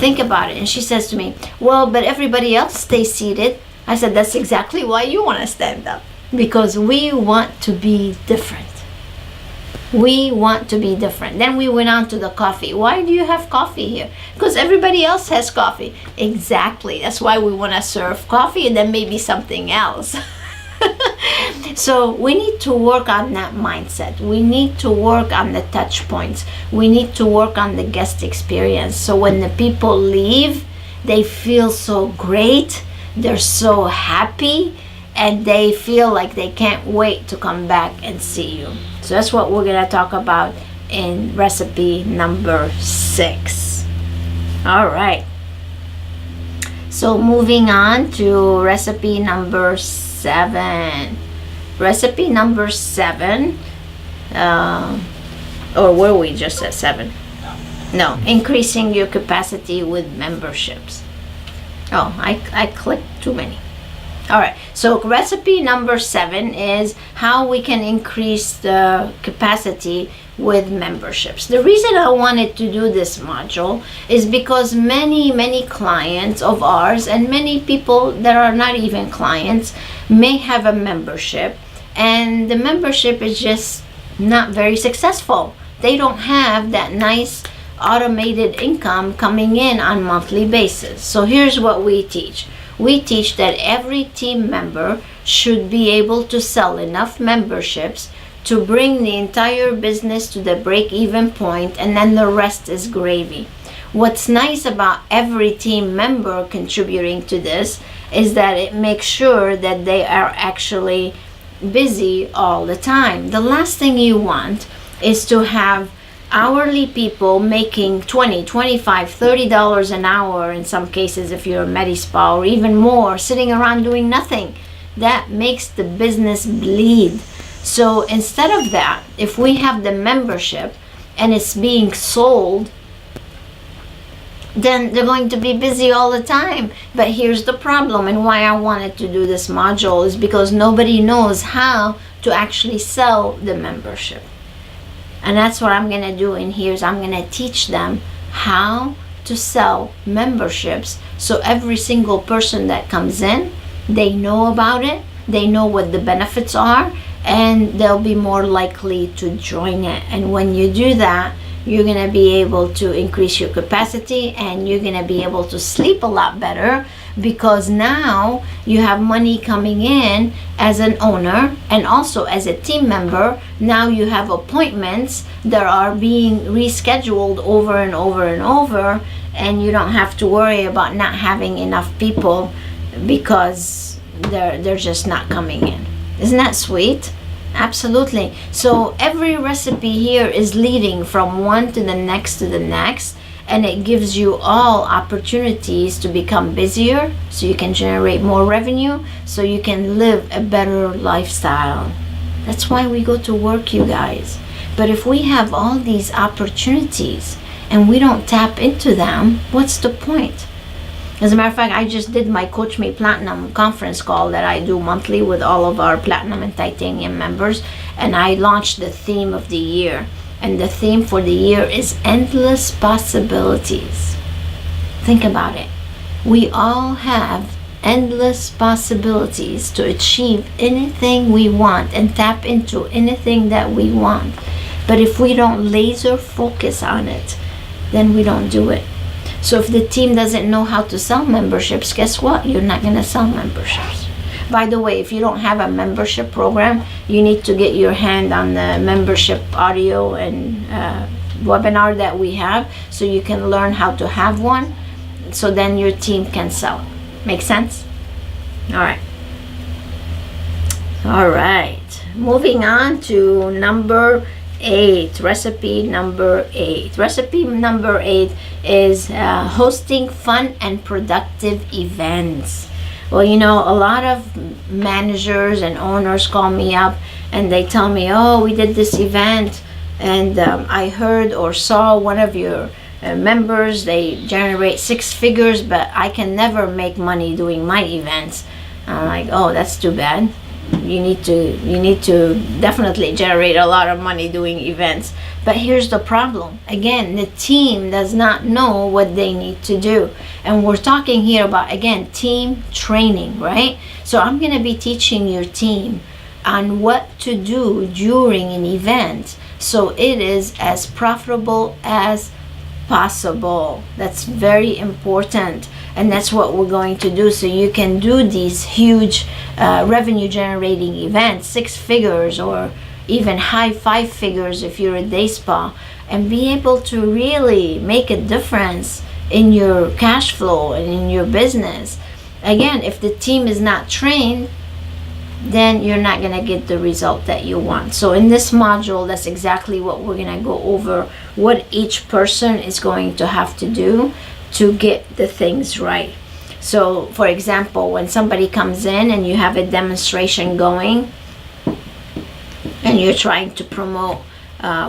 think about it. And she says to me, well, but everybody else stays seated. I said, that's exactly why you want to stand up. Because we want to be different. We want to be different. Then we went on to the coffee. Why do you have coffee here? Because everybody else has coffee. Exactly. That's why we want to serve coffee and then maybe something else. So we need to work on that mindset. We need to work on the touch points. We need to work on the guest experience. So when the people leave, they feel so great. They're so happy. And they feel like they can't wait to come back and see you. So that's what we're going to talk about in recipe number 6. All right. So moving on to recipe number 7. Recipe number 7, or were we just at 7? No, increasing your capacity with memberships. Oh, I clicked too many. All right, so recipe number 7 is how we can increase the capacity with memberships. The reason I wanted to do this module is because many clients of ours and many people that are not even clients may have a membership, and the membership is just not very successful. They don't have that nice automated income coming in on a monthly basis. So here's what we teach. We teach that every team member should be able to sell enough memberships to bring the entire business to the break-even point, and then the rest is gravy. What's nice about every team member contributing to this is that it makes sure that they are actually busy all the time. The last thing you want is to have hourly people making $20, $25, $30 an hour, in some cases if you're a Medi Spa, or even more, sitting around doing nothing. That makes the business bleed. So instead of that, if we have the membership and it's being sold, then they're going to be busy all the time. But here's the problem, and why I wanted to do this module is because nobody knows how to actually sell the membership. And that's what I'm going to do in here is I'm going to teach them how to sell memberships. So every single person that comes in, they know about it, they know what the benefits are, and they'll be more likely to join it. And when you do that, you're going to be able to increase your capacity, and you're going to be able to sleep a lot better, because now you have money coming in as an owner and also as a team member. Now you have appointments that are being rescheduled over and over and over, and you don't have to worry about not having enough people because they're just not coming in. Isn't that sweet? Absolutely. So every recipe here is leading from one to the next to the next, and it gives you all opportunities to become busier so you can generate more revenue, so you can live a better lifestyle. That's why we go to work, you guys. But if we have all these opportunities and we don't tap into them, what's the point? As a matter of fact, I just did my Coach Me Platinum conference call that I do monthly with all of our Platinum and Titanium members, and I launched the theme of the year. And the theme for the year is endless possibilities. Think about it. We all have endless possibilities to achieve anything we want and tap into anything that we want. But if we don't laser focus on it, then we don't do it. So if the team doesn't know how to sell memberships, guess what? You're not going to sell memberships. By the way, if you don't have a membership program, you need to get your hand on the membership audio and webinar that we have, so you can learn how to have one, so then your team can sell. Make sense? All right. All right. Moving on to number 8, recipe number 8. Recipe number 8 is hosting fun and productive events. Well, you know, a lot of managers and owners call me up and they tell me, oh, we did this event and I heard or saw one of your members, they generate 6 figures, but I can never make money doing my events. I'm like, oh, that's too bad. You need to definitely generate a lot of money doing events. But here's the problem. Again, the team does not know what they need to do. And we're talking here about, again, team training, right? So I'm going to be teaching your team on what to do during an event so it is as profitable as possible. That's very important, and that's what we're going to do, so you can do these huge revenue generating events, 6 figures or even high 5 figures if you're a day spa, and be able to really make a difference in your cash flow and in your business. Again, if the team is not trained, then you're not going to get the result that you want. So in this module, that's exactly what we're going to go over, what each person is going to have to do to get the things right. So for example, when somebody comes in and you have a demonstration going and you're trying to promote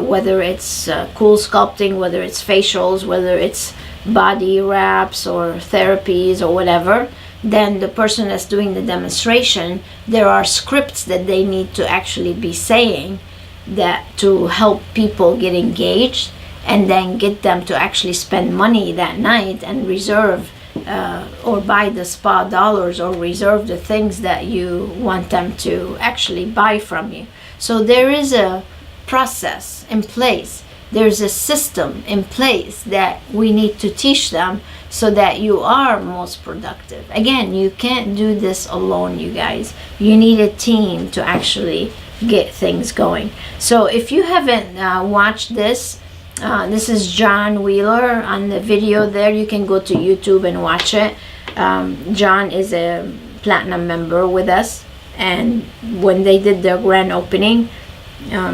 whether it's cool sculpting, whether it's facials, whether it's body wraps or therapies or whatever, then the person that's doing the demonstration, there are scripts that they need to actually be saying that to help people get engaged and then get them to actually spend money that night and reserve or buy the spa dollars or reserve the things that you want them to actually buy from you. So there is a process in place. There's a system in place that we need to teach them so that you are most productive. Again, you can't do this alone, you guys. You need a team to actually get things going. So if you haven't watched this, this is John Wheeler on the video there. You can go to YouTube and watch it. John is a platinum member with us, and when they did their grand opening,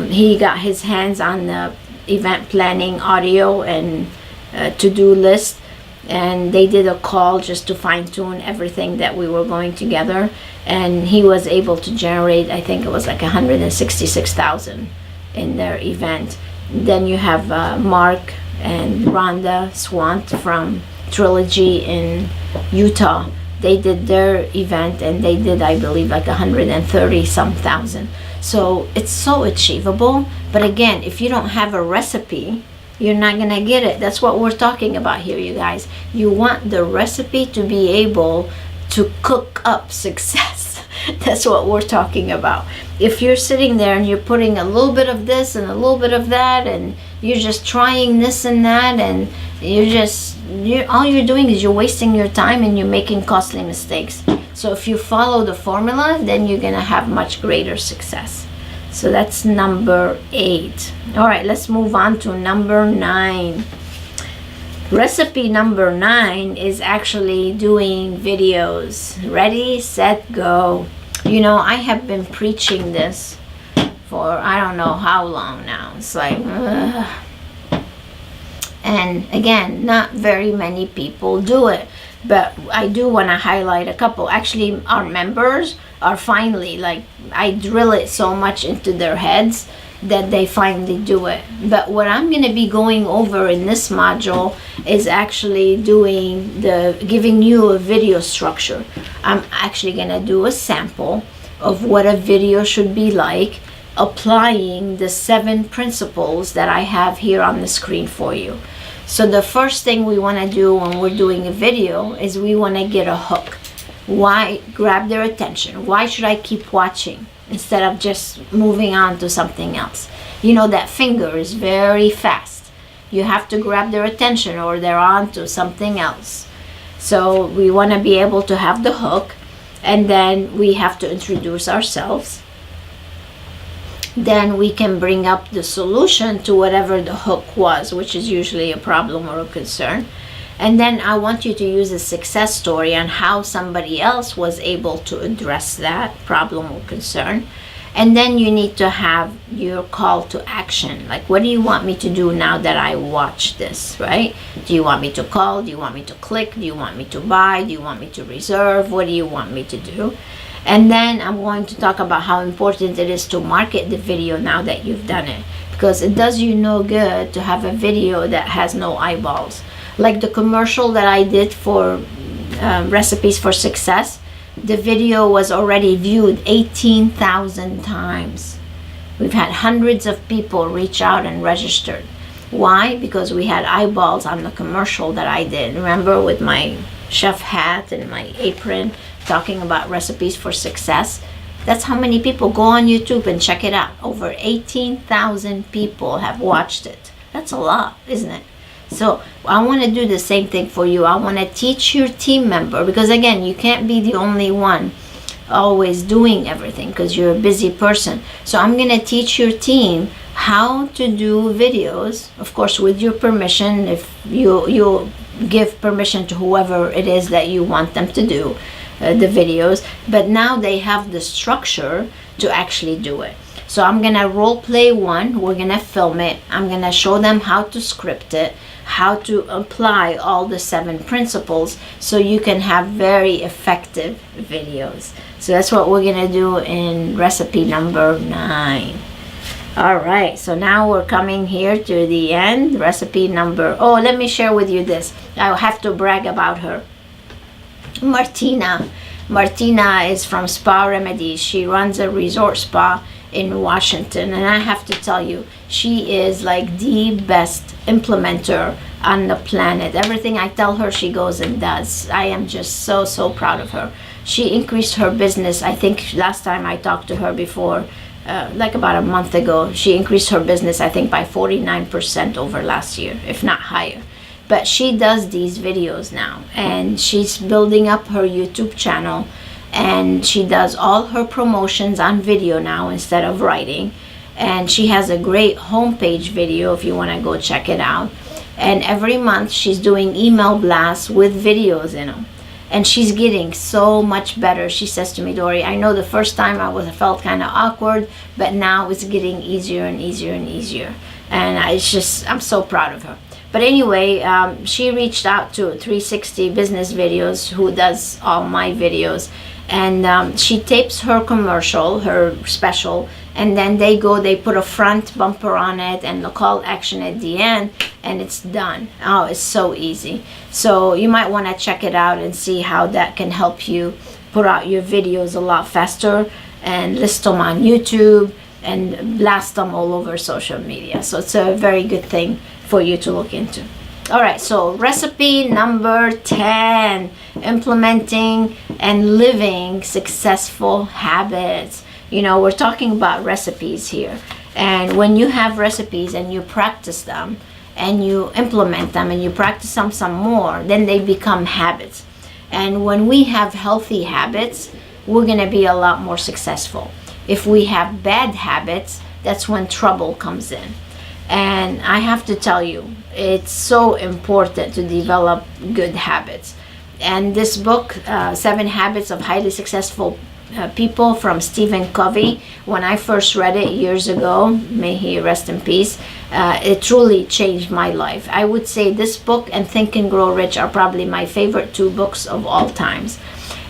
he got his hands on the event planning audio and to-do list, and they did a call just to fine-tune everything that we were going together, and he was able to generate, I think it was like 166,000 in their event. Then you have Mark and Rhonda Swant from Trilogy in Utah. They did their event and they did, I believe, like 130 some thousand. So it's so achievable. But again, if you don't have a recipe, you're not gonna get it. That's what we're talking about here, you guys. You want the recipe to be able to cook up success. That's what we're talking about. If you're sitting there and you're putting a little bit of this and a little bit of that, and you're just trying this and that, and all you're doing is you're wasting your time and you're making costly mistakes. So if you follow the formula, then you're gonna have much greater success. So that's number 8. All right, let's move on to number 9. Recipe number 9 is actually doing videos. Ready, set, go. You know, I have been preaching this for I don't know how long now. It's like, ugh. And again, not very many people do it. But I do want to highlight a couple. Actually, our members are finally, like, I drill it so much into their heads that they finally do it. But what I'm going to be going over in this module is actually giving you a video structure. I'm actually going to do a sample of what a video should be like, applying the 7 principles that I have here on the screen for you. So the first thing we want to do when we're doing a video is we want to get a hook. Why grab their attention? Why should I keep watching instead of just moving on to something else? You know, that finger is very fast. You have to grab their attention or they're on to something else. So we want to be able to have the hook, and then we have to introduce ourselves. Then we can bring up the solution to whatever the hook was, which is usually a problem or a concern. And then I want you to use a success story on how somebody else was able to address that problem or concern. And then you need to have your call to action. Like, what do you want me to do now that I watch this, right? Do you want me to call? Do you want me to click? Do you want me to buy? Do you want me to reserve? What do you want me to do? And then I'm going to talk about how important it is to market the video now that you've done it. Because it does you no good to have a video that has no eyeballs. Like the commercial that I did for Recipes for Success, the video was already viewed 18,000 times. We've had hundreds of people reach out and registered. Why? Because we had eyeballs on the commercial that I did. Remember, with my chef hat and my apron, talking about Recipes for Success? That's how many people. Go on YouTube and check it out. Over 18,000 people have watched it. That's a lot, isn't it? So I want to do the same thing for you. I want to teach your team member, because again, you can't be the only one always doing everything because you're a busy person. So I'm going to teach your team how to do videos, of course with your permission, if you give permission to whoever it is that you want them to do the videos. But now they have the structure to actually do it. So I'm gonna role play one. We're gonna film it. I'm gonna show them how to script it, how to apply all the 7 principles so you can have very effective videos. So that's what we're gonna do in recipe number 9. All right, so now we're coming here to the end. Recipe number, oh, let me share with you this. I'll have to brag about her. Martina is from Spa Remedies. She runs a resort spa in Washington, and I have to tell you, she is like the best implementer on the planet. Everything I tell her, she goes and does. I am just so proud of her. She increased her business. I think last time I talked to her before, like about a month ago, she increased her business, I think, by 49% over last year, if not higher. But she does these videos now, and she's building up her YouTube channel, and she does all her promotions on video now instead of writing. And she has a great homepage video if you want to go check it out. And every month she's doing email blasts with videos in them. And she's getting so much better. She says to me, Dori, I know the first time I felt kind of awkward, but now it's getting easier and easier and easier. And I'm so proud of her. But anyway, she reached out to 360 Business Videos, who does all my videos. And she tapes her commercial, her special, and then they put a front bumper on it and the call action at the end, and it's done. Oh, it's so easy. So you might want to check it out and see how that can help you put out your videos a lot faster and list them on YouTube and blast them all over social media. So it's a very good thing for you to look into. All right, so recipe number 10, implementing and living successful habits. You know, we're talking about recipes here. And when you have recipes and you practice them and you implement them and you practice them some more, then they become habits. And when we have healthy habits, we're going to be a lot more successful. If we have bad habits, that's when trouble comes in. And I have to tell you, it's so important to develop good habits. And this book, 7 Habits of Highly Successful People from Stephen Covey, when I first read it years ago, may he rest in peace, it truly changed my life. I would say this book and Think and Grow Rich are probably my favorite 2 books of all times.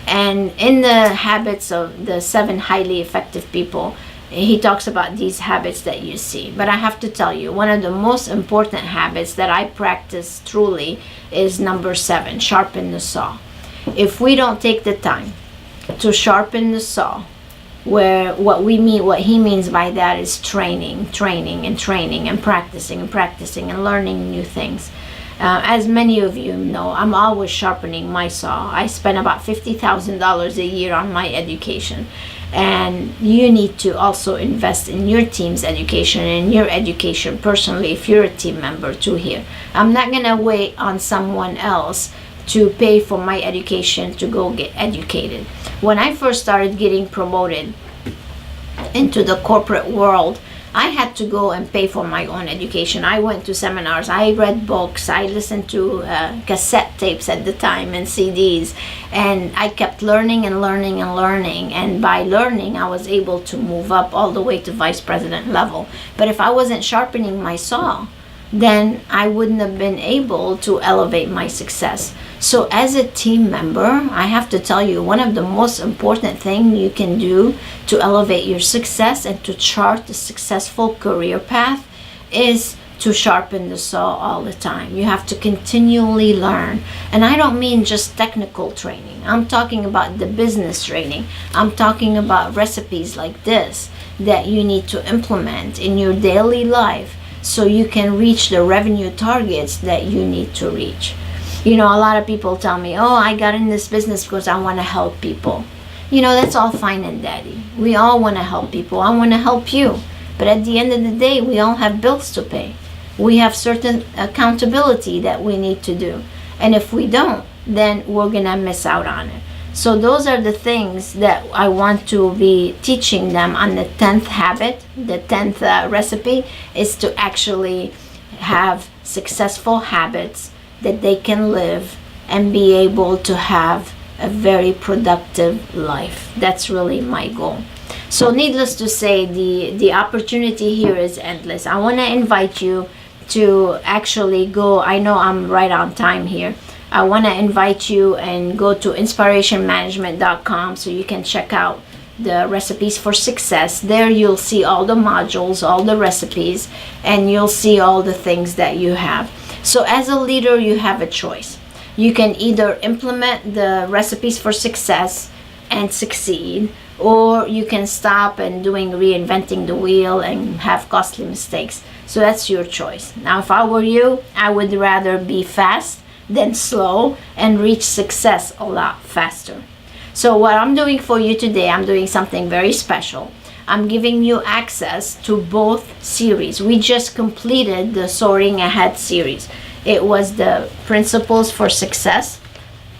And in the habits of the 7 highly effective people, he talks about these habits that you see. But I have to tell you, one of the most important habits that I practice truly is number 7, sharpen the saw. If we don't take the time to sharpen the saw, where what he means by that is training and practicing and learning new things. As many of you know, I'm always sharpening my saw. I spend about $50,000 a year on my education. And you need to also invest in your team's education and your education personally if you're a team member too here. I'm not going to wait on someone else to pay for my education to go get educated. When I first started getting promoted into the corporate world, I had to go and pay for my own education. I went to seminars, I read books, I listened to cassette tapes at the time and CDs, and I kept learning. And by learning, I was able to move up all the way to vice president level. But if I wasn't sharpening my saw, then I wouldn't have been able to elevate my success. So as a team member, I have to tell you, one of the most important things you can do to elevate your success and to chart a successful career path is to sharpen the saw all the time. You have to continually learn. And I don't mean just technical training. I'm talking about the business training. I'm talking about recipes like this that you need to implement in your daily life so you can reach the revenue targets that you need to reach. You know, a lot of people tell me, oh, I got in this business because I want to help people. You know, that's all fine and dandy. We all want to help people. I want to help you. But at the end of the day, we all have bills to pay. We have certain accountability that we need to do. And if we don't, then we're going to miss out on it. So those are the things that I want to be teaching them on the 10th habit. The 10th recipe is to actually have successful habits that they can live and be able to have a very productive life. That's really my goal. So needless to say, the opportunity here is endless. I want to invite you to actually go. I know I'm right on time here. I want to invite you and go to inspirationmanagement.com so you can check out the recipes for success. There you'll see all the modules, all the recipes, and you'll see all the things that you have. So as a leader, you have a choice. You can either implement the recipes for success and succeed, or you can stop and reinventing the wheel and have costly mistakes. So that's your choice. Now, if I were you, I would rather be fast than slow and reach success a lot faster. So what I'm doing for you today, I'm doing something very special. I'm giving you access to both series. We just completed the Soaring Ahead series. It was the Principles for Success.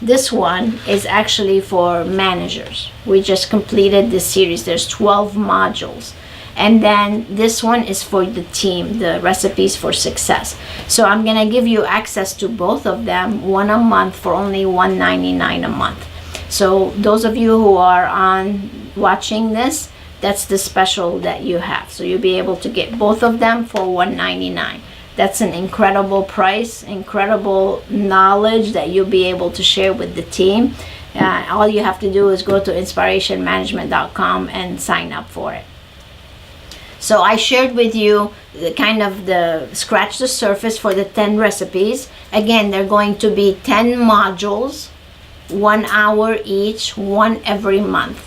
This one is actually for managers. We just completed this series. There's 12 modules. And then this one is for the team, the Recipes for Success. So I'm going to give you access to both of them, one a month for only $1.99 a month. So those of you who are on watching this, that's the special that you have. So you'll be able to get both of them for $1.99. That's an incredible price, incredible knowledge that you'll be able to share with the team. All you have to do is go to inspirationmanagement.com and sign up for it. So I shared with you the scratch the surface for the 10 recipes. Again, they're going to be 10 modules, 1 hour each, one every month.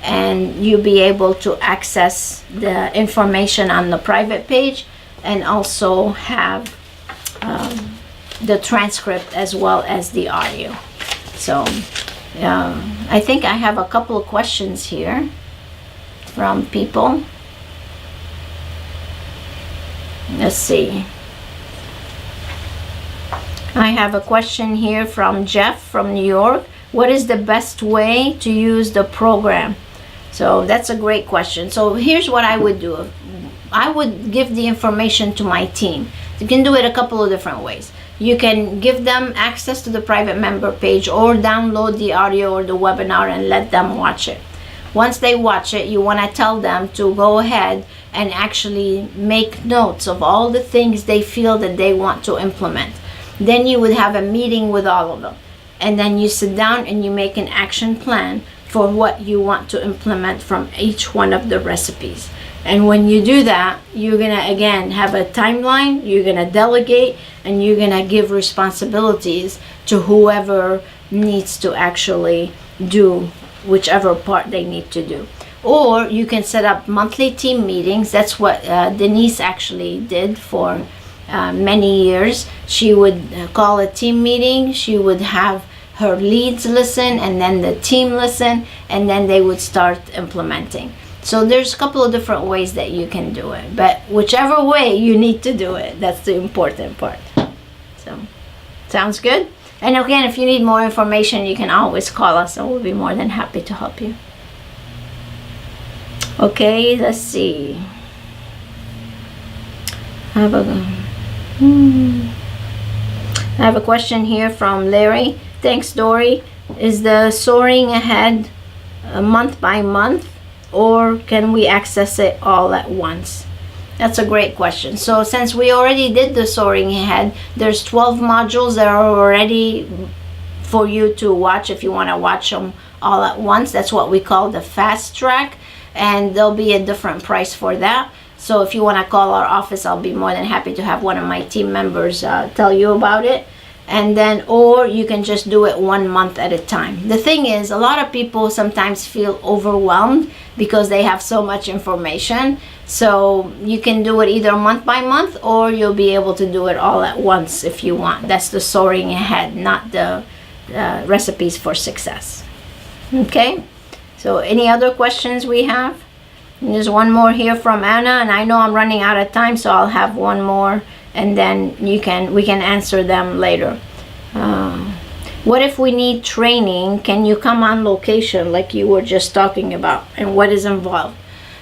And you'll be able to access the information on the private page and also have the transcript as well as the audio. So I think I have a couple of questions here from people. Let's see. I have a question here from Jeff from New York. What is the best way to use the program? So that's a great question. So here's what I would do. I would give the information to my team. You can do it a couple of different ways. You can give them access to the private member page, or download the audio or the webinar and let them watch it. Once they watch it, you want to tell them to go ahead and actually make notes of all the things they feel that they want to implement. Then you would have a meeting with all of them. And then you sit down and you make an action plan for what you want to implement from each one of the recipes. And when you do that, you're going to, again, have a timeline, you're going to delegate, and you're going to give responsibilities to whoever needs to actually do whichever part they need to do. Or you can set up monthly team meetings. That's what Denise actually did for many years. She would call a team meeting, she would have her leads listen, and then the team listen, and then they would start implementing. So there's a couple of different ways that you can do it, but whichever way you need to do it, that's the important part. So, sounds good? And again, if you need more information, you can always call us, and we'll be more than happy to help you. Okay, let's see. I have a question here from Larry. Thanks, Dori. Is the soaring ahead month by month, or can we access it all at once? That's a great question. So since we already did the soaring ahead, there's 12 modules that are already for you to watch if you want to watch them all at once. That's what we call the fast track, and there'll be a different price for that. So if you want to call our office, I'll be more than happy to have one of my team members tell you about it. And then, or you can just do it 1 month at a time. The thing is, a lot of people sometimes feel overwhelmed because they have so much information. So you can do it either month by month, or you'll be able to do it all at once if you want. That's the soaring ahead, not the recipes for success. Okay, so any other questions we have? And there's one more here from Anna, and I know I'm running out of time, so I'll have one more, and then we can answer them later. What if we need training? Can you come on location like you were just talking about, and what is involved?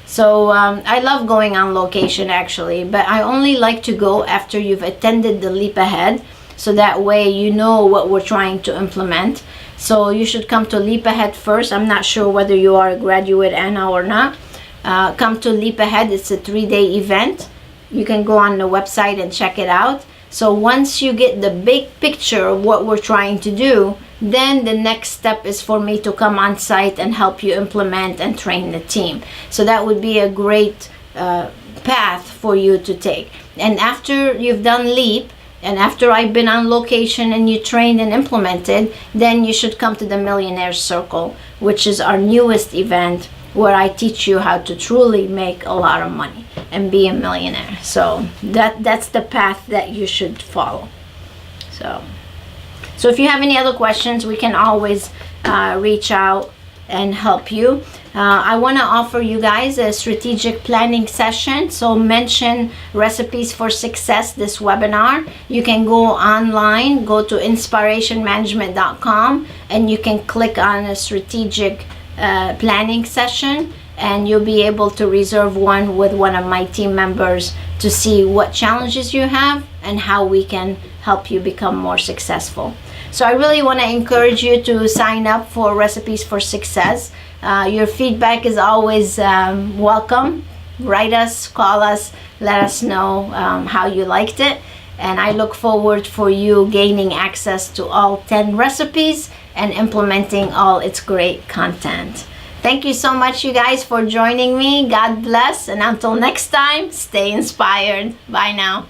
So I love going on location actually, but I only like to go after you've attended the Leap Ahead, so that way you know what we're trying to implement. So you should come to Leap Ahead first. I'm not sure whether you are a graduate, Anna, or not. Come to Leap Ahead. It's a 3-day event. You can go on the website and check it out. So once you get the big picture of what we're trying to do, then the next step is for me to come on site and help you implement and train the team. So that would be a great path for you to take. And after you've done Leap, and after I've been on location and you trained and implemented, then you should come to the Millionaire Circle, which is our newest event, where I teach you how to truly make a lot of money and be a millionaire. So that's the path that you should follow. So if you have any other questions, we can always reach out and help you. I want to offer you guys a strategic planning session. So mention Recipes for Success this webinar. You can go online, go to inspirationmanagement.com, and you can click on a strategic planning session, and you'll be able to reserve one with one of my team members to see what challenges you have and how we can help you become more successful. So I really want to encourage you to sign up for Recipes for Success. Your feedback is always welcome. Write us, call us, let us know how you liked it. And I look forward for you gaining access to all 10 recipes and implementing all its great content. Thank you so much, you guys, for joining me. God bless. And until next time, stay inspired. Bye now.